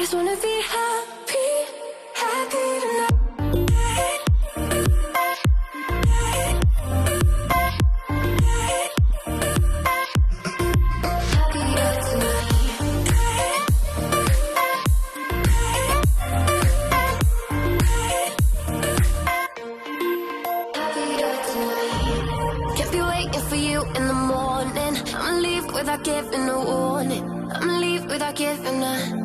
just wanna be happy, happy tonight. Without giving a warning, I'ma leave without giving a.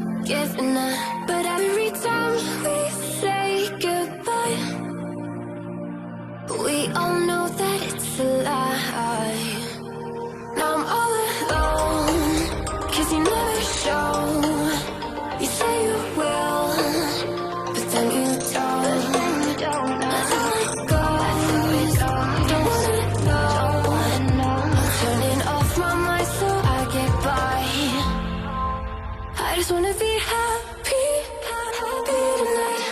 But every time we say goodbye, we all know that it's a lie. Now I'm all alone, 'cause you never show. You say you will, but then you don't. That's how it goes. Don't wanna know. I'm turning off my mind so I get by. I just wanna be happy, happy tonight.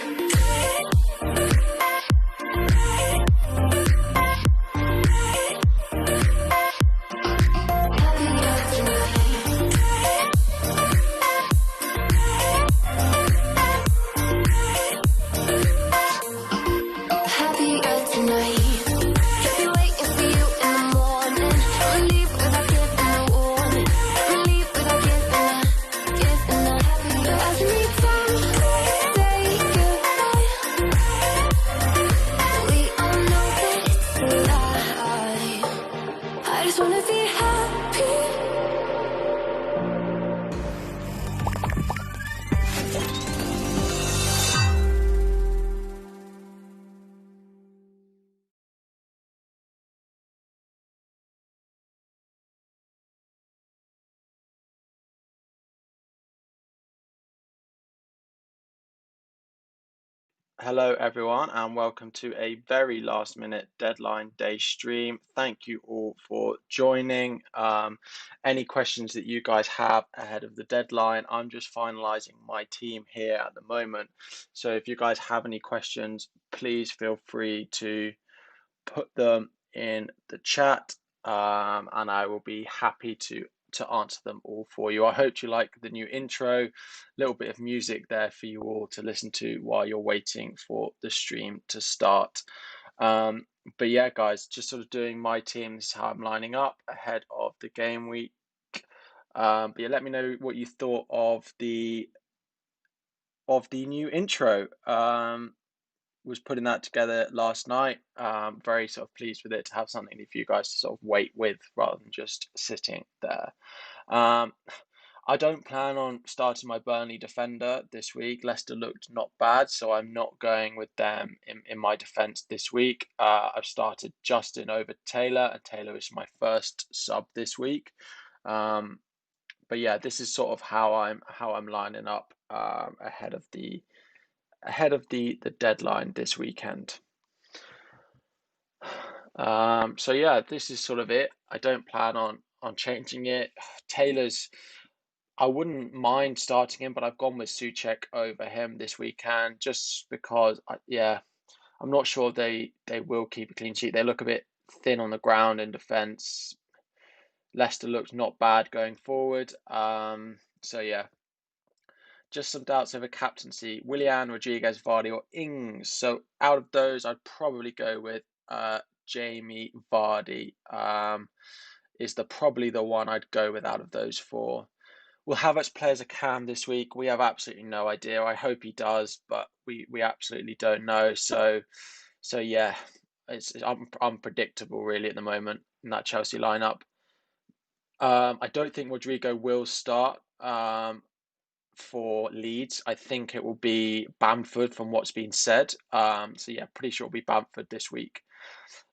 Hello everyone and welcome to a very last minute deadline day stream. Thank you all for joining. Any questions that you guys have ahead of the deadline, I'm just finalizing my team here at the moment. So if you guys have any questions, please feel free to put them in the chat and I will be happy to answer them all for you. I hope you like the new intro, little bit of music there for you all to listen to while you're waiting for the stream to start. But yeah, guys, just sort of doing my team. This is how I'm lining up ahead of the game week. But yeah, let me know what you thought of the new intro. Was putting that together last night. Very sort of pleased with it to have something for you guys to sort of wait with rather than just sitting there. I don't plan on starting my Burnley defender this week. Leicester looked not bad, so I'm not going with them in my defence this week. I've started Justin over Taylor, and Taylor is my first sub this week. But yeah, this is sort of how I'm lining up ahead of the deadline this weekend. So yeah, this is sort of it. I don't plan on changing it. Taylor's, I wouldn't mind starting him, but I've gone with Souček over him this weekend just because I'm not sure they will keep a clean sheet. They look a bit thin on the ground in defence. Leicester looks not bad going forward. So yeah, just some doubts over captaincy. Willian, Rodriguez, Vardy or Ings. So out of those, I'd probably go with Jamie Vardy. Is probably the one I'd go with out of those four. Will Havertz play as a cam this week? We have absolutely no idea. I hope he does, but we absolutely don't know. So yeah, it's unpredictable really at the moment in that Chelsea lineup. I don't think Rodrigo will start for Leeds. I think it will be Bamford from what's been said. So yeah, pretty sure it'll be Bamford this week.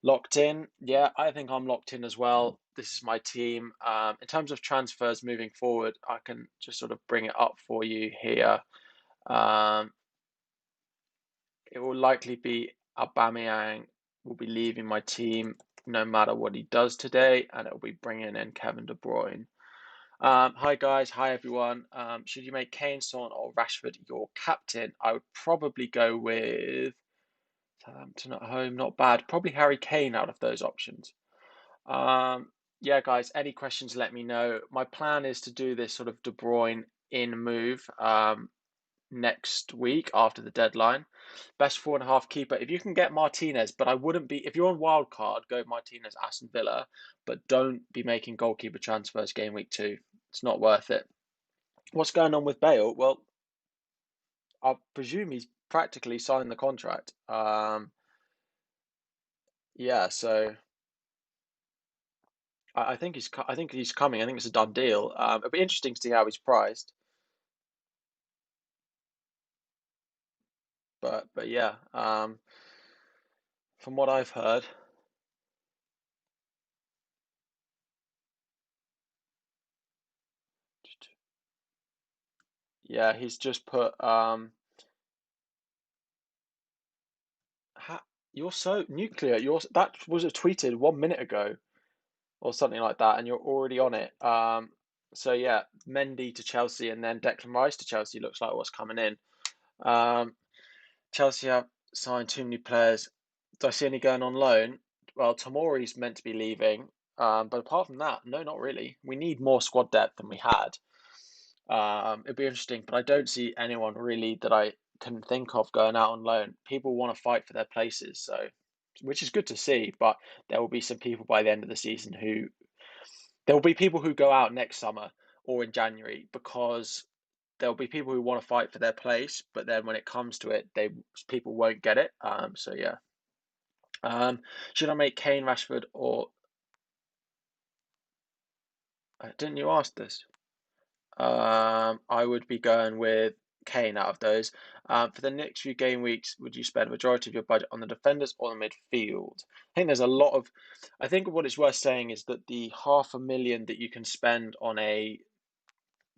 Locked in? Yeah, I think I'm locked in as well. This is my team. In terms of transfers moving forward, I can just sort of bring it up for you here. It will likely be Aubameyang will be leaving my team no matter what he does today, and it will be bringing in Kevin De Bruyne. Hi guys, hi everyone. Should you make Kane, Son or Rashford your captain? I would probably go with Southampton at home, not bad. Probably Harry Kane out of those options. Yeah guys, any questions let me know. My plan is to do this sort of De Bruyne in move. next week after the deadline. Best 4.5 keeper. If you can get Martinez, but I wouldn't be, if you're on wild card, go Martinez, Aston Villa, but don't be making goalkeeper transfers game week 2. It's not worth it. What's going on with Bale? Well, I presume he's practically signed the contract. Yeah, so I think he's coming. I think it's a done deal. It'll be interesting to see how he's priced. But yeah, from what I've heard, yeah, he's just put you're so nuclear. That was tweeted 1 minute ago or something like that, and you're already on it. So yeah, Mendy to Chelsea and then Declan Rice to Chelsea looks like what's coming in. Um, Chelsea have signed too many players. Do I see any going on loan? Well, Tomori's meant to be leaving. But apart from that, no, not really. We need more squad depth than we had. It'd be interesting, but I don't see anyone really that I can think of going out on loan. People want to fight for their places, so which is good to see. But there will be some people by the end of the season who there will be people who go out next summer or in January because there'll be people who want to fight for their place, but then when it comes to it, people won't get it. So yeah. Should I make Kane, Rashford, or didn't you ask this? I would be going with Kane out of those. For the next few game weeks, would you spend a majority of your budget on the defenders or the midfield? I think there's a lot of. I think what it's worth saying is that the 500,000 that you can spend on a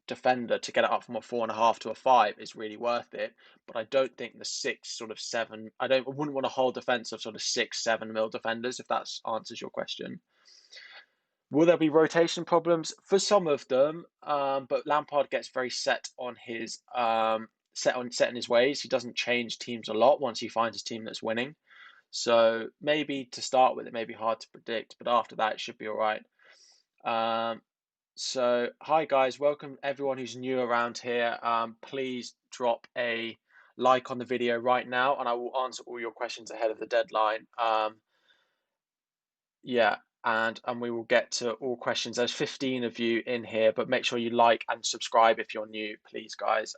defender to get it up from a 4.5 to a 5 is really worth it. But I don't think the 6, sort of 7. I wouldn't want a whole defense of sort of 6, 7 mil defenders if that answers your question. Will there be rotation problems for some of them? But Lampard gets very set on his set in his ways. He doesn't change teams a lot once he finds a team that's winning. So maybe to start with, it may be hard to predict, but after that, it should be all right. So hi guys, welcome everyone who's new around here. Please drop a like on the video right now, and I will answer all your questions ahead of the deadline. Yeah, and we will get to all questions. There's 15 of you in here, but make sure you like and subscribe if you're new, please, guys.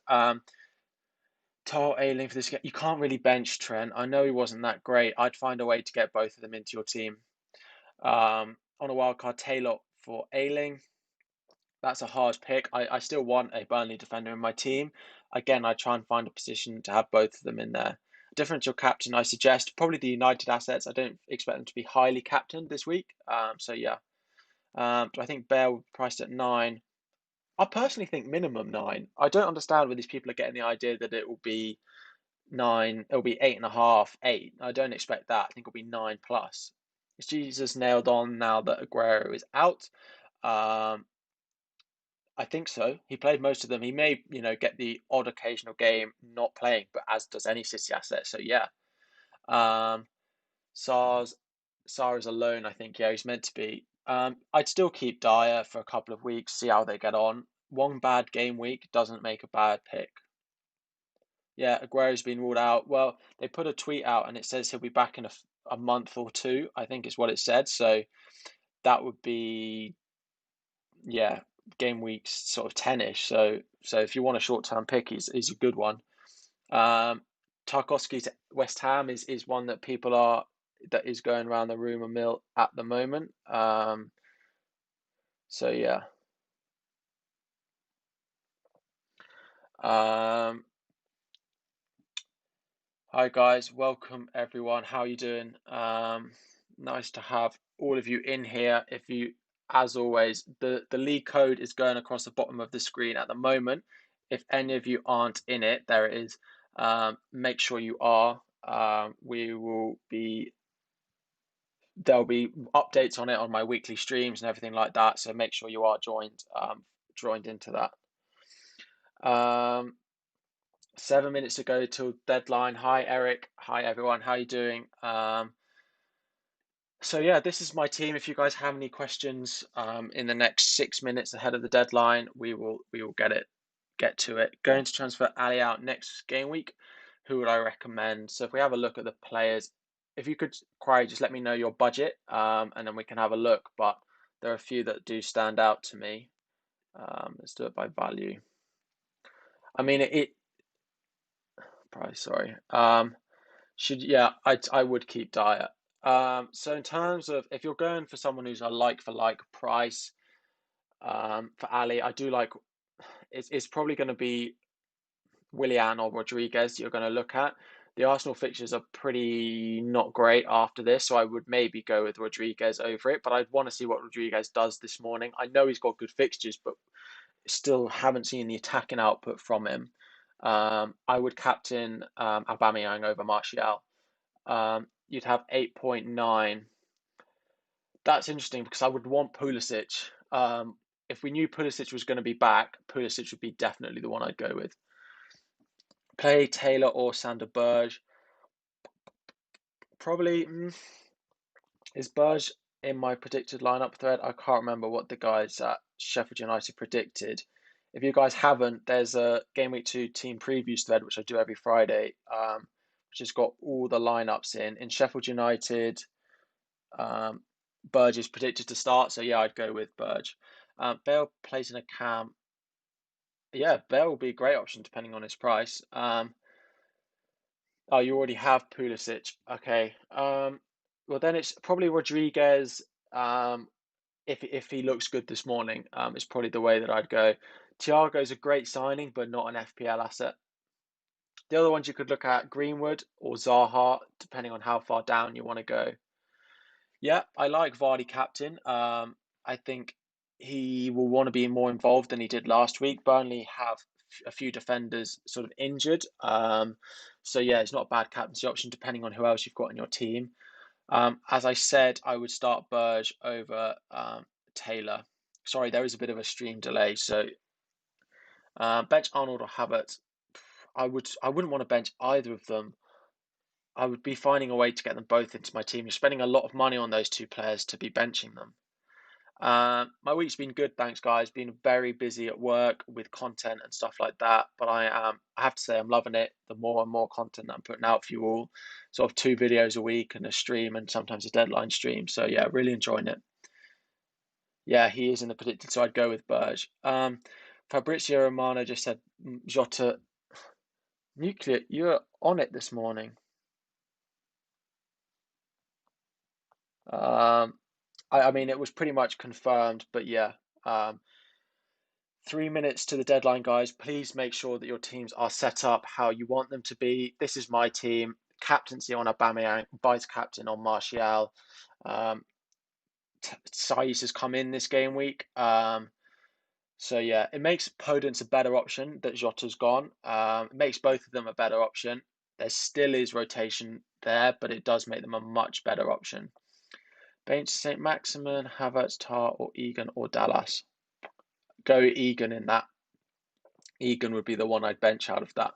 Tar Ailing for this game. You can't really bench Trent. I know he wasn't that great. I'd find a way to get both of them into your team. On a wildcard, Taylor for Ailing. That's a hard pick. I still want a Burnley defender in my team. Again, I try and find a position to have both of them in there. Differential captain, I suggest probably the United assets. I don't expect them to be highly captained this week. So yeah. Do I think Bale priced at 9? I personally think minimum 9. I don't understand where these people are getting the idea that it will be 9. It'll be 8.5, 8. I don't expect that. I think it'll be 9 plus. Is Jesus nailed on now that Aguero is out? I think so. He played most of them. He may, get the odd occasional game not playing, but as does any City asset. So yeah. SARS is alone, I think. Yeah, he's meant to be. I'd still keep Dyer for a couple of weeks, see how they get on. One bad game week doesn't make a bad pick. Yeah, Aguero's been ruled out. Well, they put a tweet out and it says he'll be back in a month or two, I think is what it said. So that would be, yeah, game weeks sort of 10-ish. So if you want a short-term pick, he's a good one. Tarkowski to West Ham is one that that is going around the rumour mill at the moment. So yeah. Hi guys, welcome everyone. How are you doing? Nice to have all of you in here. As always, the league code is going across the bottom of the screen at the moment. If any of you aren't in it, there it is. Make sure you are. There'll be updates on it on my weekly streams and everything like that. So make sure you are joined into that. 7 minutes to go till deadline. Hi Eric. Hi everyone. How you doing? So yeah, this is my team. If you guys have any questions in the next 6 minutes ahead of the deadline, we will get it get to it. Going to transfer Ali out next game week. Who would I recommend? So if we have a look at the players, if you could, Quarry, just let me know your budget, and then we can have a look. But there are a few that do stand out to me. Let's do it by value. I mean, price, sorry. I would keep Dyer. So in terms of if you're going for someone who's a like for like price, for Ali, I do like. It's probably going to be Willian or Rodriguez you're going to look at. The Arsenal fixtures are pretty not great after this, so I would maybe go with Rodriguez over it. But I'd want to see what Rodriguez does this morning. I know he's got good fixtures, but still haven't seen the attacking output from him. I would captain Aubameyang over Martial. You'd have 8.9. That's interesting because I would want Pulisic. If we knew Pulisic was going to be back, Pulisic would be definitely the one I'd go with. Play Taylor or Sander Berge. Probably is Berge in my predicted lineup thread. I can't remember what the guys at Sheffield United predicted. If you guys haven't, there's a Game Week 2 team previews thread, which I do every Friday, which has got all the lineups in. In Sheffield United, Berge is predicted to start, so yeah, I'd go with Berge. Bale plays in a cam. Yeah, Bale will be a great option depending on his price. Oh, you already have Pulisic. Okay. Well then it's probably Rodriguez. If he looks good this morning, it's probably the way that I'd go. Thiago's a great signing, but not an FPL asset. The other ones you could look at Greenwood or Zaha, depending on how far down you want to go. Yeah, I like Vardy captain. I think he will want to be more involved than he did last week. Burnley have a few defenders sort of injured. So yeah, it's not a bad captaincy option depending on who else you've got in your team. As I said, I would start Berge over Taylor. Sorry, there is a bit of a stream delay. So bench Arnold or Havertz. I wouldn't want to bench either of them. I would be finding a way to get them both into my team. You're spending a lot of money on those two players to be benching them. My week's been good, thanks guys. Been very busy at work with content and stuff like that. But I have to say I'm loving it. The more and more content that I'm putting out for you all, sort of 2 videos a week and a stream and sometimes a deadline stream. So yeah, really enjoying it. Yeah, he is in the predicted, so I'd go with Berge. Fabrizio Romano just said Jota Nuclear, you're on it this morning. I mean, it was pretty much confirmed, but yeah. 3 minutes to the deadline, guys. Please make sure that your teams are set up how you want them to be. This is my team. Captaincy on Aubameyang, vice captain on Martial. Saiss has come in this game week. So yeah, it makes Podence a better option that Jota's gone. It makes both of them a better option. There still is rotation there, but it does make them a much better option. Bench St. Maximin, Havertz, Tar, or Egan or Dallas. Go Egan in that. Egan would be the one I'd bench out of that.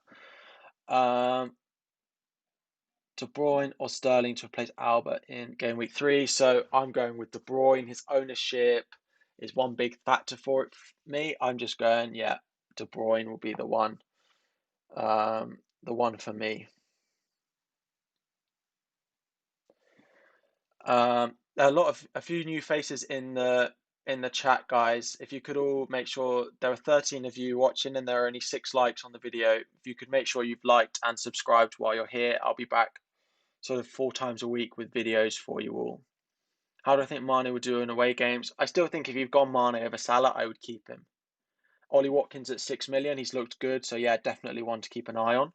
De Bruyne or Sterling to replace Albert in game week 3. So I'm going with De Bruyne. His ownership is one big factor for it for me. I'm just going, yeah, De Bruyne will be the one. The one for me. A few new faces in the chat, guys. If you could all make sure, there are 13 of you watching and there are only 6 likes on the video. If you could make sure you've liked and subscribed while you're here, I'll be back sort of 4 times a week with videos for you all. How do I think Mane would do in away games? I still think if you've gone Mane over Salah, I would keep him. Ollie Watkins at 6 million, he's looked good, so yeah, definitely one to keep an eye on.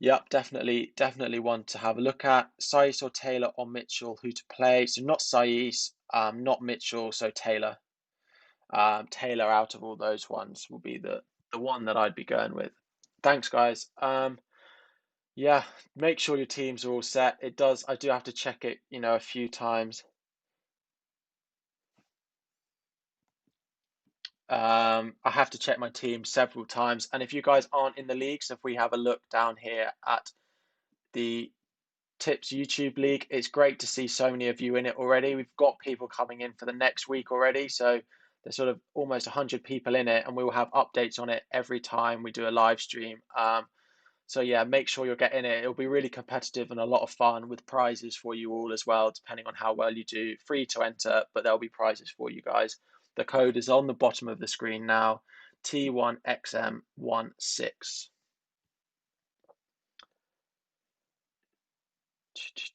Yep, definitely one to have a look at. Saiss or Taylor or Mitchell, who to play? So not Saiss, not Mitchell, so Taylor. Taylor out of all those ones will be the one that I'd be going with. Thanks, guys. Yeah, make sure your teams are all set. I do have to check it, a few times. I have to check my team several times. And if you guys aren't in the leagues, if we have a look down here at the Tips YouTube League, it's great to see so many of you in it already. We've got people coming in for the next week already. So There's sort of almost 100 people in it, and we will have updates on it every time we do a live stream. So yeah, make sure you're getting it. It'll be really competitive and a lot of fun with prizes for you all as well, depending on how well you do. Free to enter, but there'll be prizes for you guys. The code is on the bottom of the screen now, T1XM16.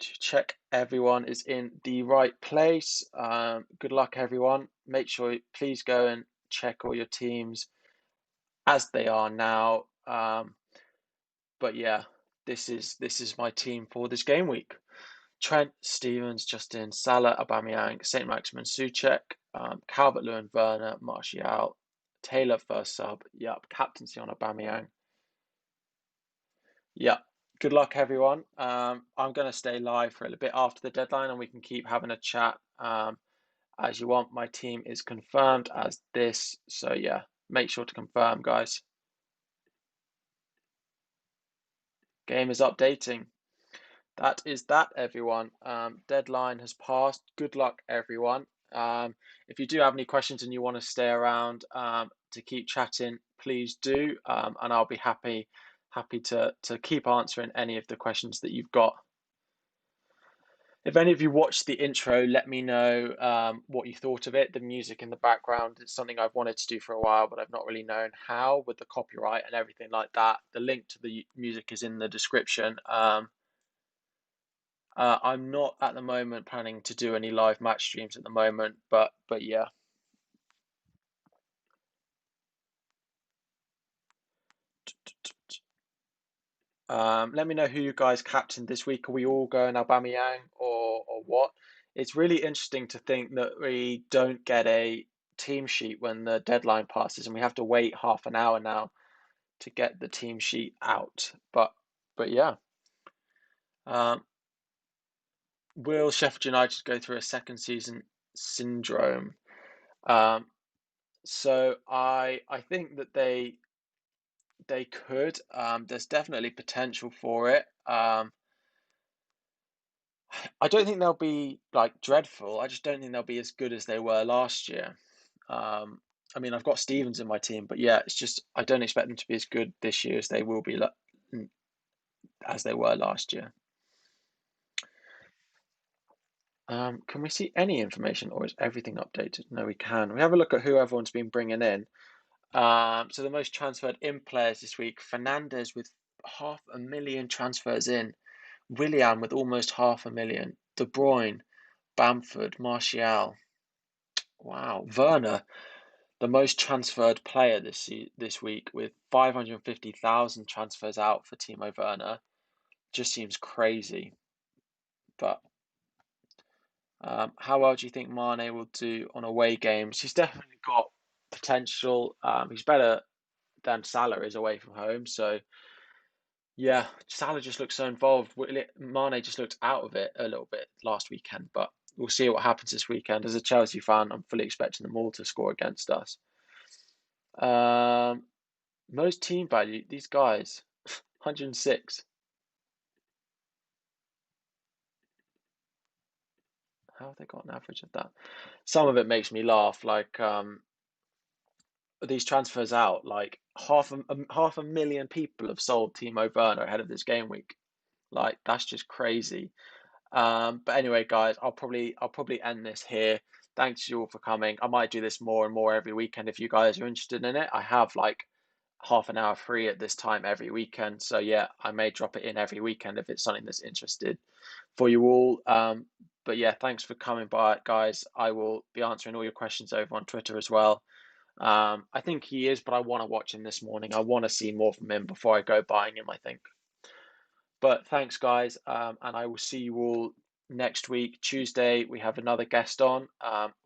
Check everyone is in the right place. Good luck, everyone. Make sure, please go and check all your teams as they are now. But yeah, this is my team for this game week. Trent, Stevens, Justin, Salah, Aubameyang, St. Maximin, Souček, Calvert-Lewin, Werner, Martial, Taylor first sub. Yep, captaincy on Aubameyang. Yep. Good luck, everyone. I'm going to stay live for a little bit after the deadline, and we can keep having a chat as you want. My team is confirmed as this, so yeah, make sure to confirm, guys. Game is updating. That is that, everyone. Deadline has passed. Good luck, everyone. If you do have any questions and you want to stay around to keep chatting, please do, and I'll be happy to keep answering any of the questions that you've got. If any of you watched the intro, let me know what you thought of it. The music in the background, it's something I've wanted to do for a while, but I've not really known how with the copyright and everything like that. The link to the music is in the description. I'm not at the moment planning to do any live match streams at the moment, but yeah. Let me know who you guys captained this week. Are we all going Aubameyang or what? It's really interesting to think that we don't get a team sheet when the deadline passes, and we have to wait half an hour now to get the team sheet out. But yeah. Will Sheffield United go through a second season syndrome? So I think that they could. There's definitely potential for it. I don't think they'll be like dreadful. I just don't think they'll be as good as they were last year. I mean, I've got Stevens in my team, but yeah, it's just I don't expect them to be as good this year as they will be as they were last year. Can we see any information, or is everything updated? No, we can. We have a look at who everyone's been bringing in. So the most transferred in players this week: Fernandez with 500,000 transfers in, Willian with almost 500,000, De Bruyne, Bamford, Martial. Wow, Werner, the most transferred player this week with 550,000 transfers out for Timo Werner. Just seems crazy. But how well do you think Mane will do on away games? He's definitely got potential. He's better than Salah is away from home. So yeah, Salah just looks so involved. Mane just looked out of it a little bit last weekend, but we'll see what happens this weekend. As a Chelsea fan, I'm fully expecting them all to score against us. Most team value, these guys, 106. How have they got an average of that? Some of it makes me laugh. Like these transfers out, like half a million people have sold Timo Werner ahead of this game week. Like that's just crazy. But anyway, guys, I'll probably end this here. Thanks you all for coming. I might do this more and more every weekend if you guys are interested in it. I have like half an hour free at this time every weekend. So yeah, I may drop it in every weekend if it's something that's interested for you all. But yeah, thanks for coming by, guys. I will be answering all your questions over on Twitter as well. I think he is, but I want to watch him this morning. I want to see more from him before I go buying him, I think. But thanks, guys, and I will see you all next week. Tuesday, we have another guest on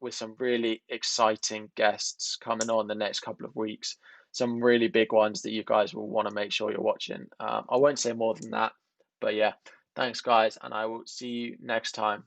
with some really exciting guests coming on the next couple of weeks. Some really big ones that you guys will want to make sure you're watching. I won't say more than that, but yeah, thanks, guys, and I will see you next time.